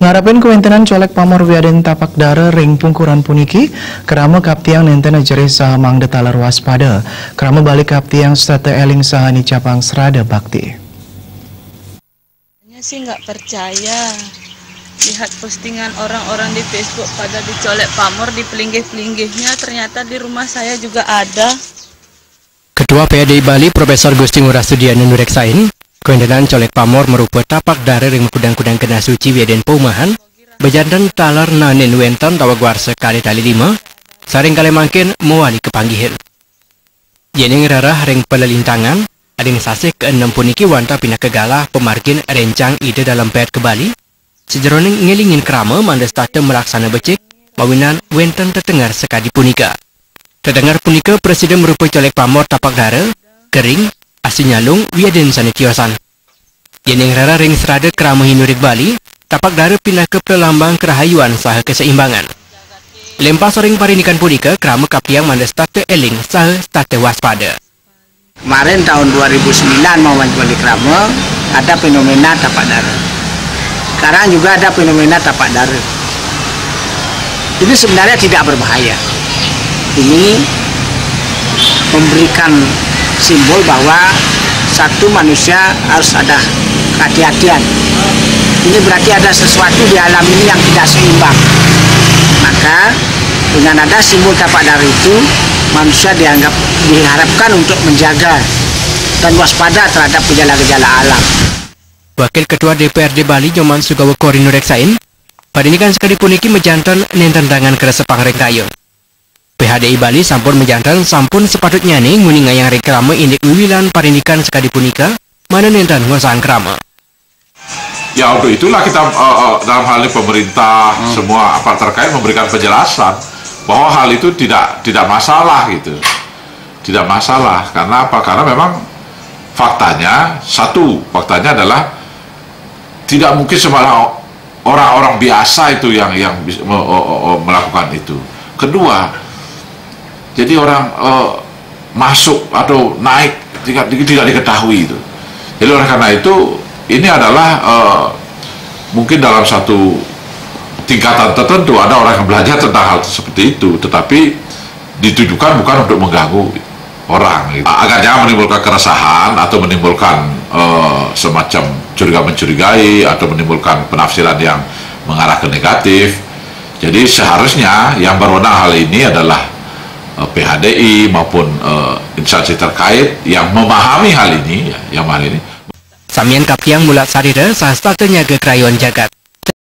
Mengharapkan kewentenan colek pamor wiaden tapak dara ring pungkuran puniki, kerama kaptiang nenten jere saha mangda talar waspada, kerama balik kaptiang strate eling sahani capang serada bakti. Hanya sih nggak percaya, lihat postingan orang-orang di Facebook pada dicolek pamor di pelinggih-pelinggihnya, ternyata di rumah saya juga ada. Ketua PADI Bali Profesor Gusti Ngurah Sudiana Nureksain, kewentenan colek pamor merupakan tapak dara ring kudang-kudang kena suci wiaden paumahan, bejantan talar nanen wenton tawagwar sekali tali 5, saring kali mangkin muali kepanggihan. Jeneng rarah ring pelelintangan, ading sasik ke-6 puniki wanta pindah kegalah pemargin rencang ide dalam pet ke Bali, sejeroning ngelingin krama mandas tata melaksana becek, mawinan wenton terdengar sekadi punika. Terdengar punika Presiden merupakan colek pamor tapak dara, kering, asinyalung wiaden sanitiosan. Jeneng rara ring serada kerama hinurik Bali, tapak dara pindah ke pelambang kerahayuan saha keseimbangan. Lempas ring parinikan punika kerama kaptiang mandas tate eling saha tate waspada. Kemarin tahun 2009 mau maju di Krama ada fenomena tapak dara. Sekarang juga ada fenomena tapak dara. Ini sebenarnya tidak berbahaya. Ini memberikan simbol bahwa satu manusia harus ada kehati-hatian. Ini berarti ada sesuatu di alam ini yang tidak seimbang. Maka dengan ada simbol tapak dara itu, manusia diharapkan untuk menjaga dan waspada terhadap gejala-gejala alam. Wakil Ketua DPRD Bali Nyoman Sugawa Kori Nureksain, parinikan sekali puniki menjantan nenten tangan keresepang ring kayu. PHDI Bali sampun menjantan sampun sepatutnya nih nguning ngayang ring krama indik wiwilan parinikan sekali punika, mana nenten ngosang krama. Ya untuk itulah kita dalam hal ini pemerintah semua apa terkait memberikan penjelasan bahwa hal itu tidak masalah gitu, tidak masalah karena apa? Karena memang faktanya adalah tidak mungkin sembarang orang-orang biasa itu yang melakukan itu. Kedua, jadi orang masuk atau naik tidak diketahui itu. Jadi oleh karena itu ini adalah mungkin dalam satu tingkatan tertentu ada orang yang belajar tentang hal seperti itu, tetapi ditujukan bukan untuk mengganggu orang gitu. Agar jangan menimbulkan keresahan atau menimbulkan semacam curiga-mencurigai atau menimbulkan penafsiran yang mengarah ke negatif. Jadi seharusnya yang berwenang hal ini adalah PHDI maupun instansi terkait yang memahami hal ini, Samian kaptiang mulat sarira sahasta nyaga krayon jagat.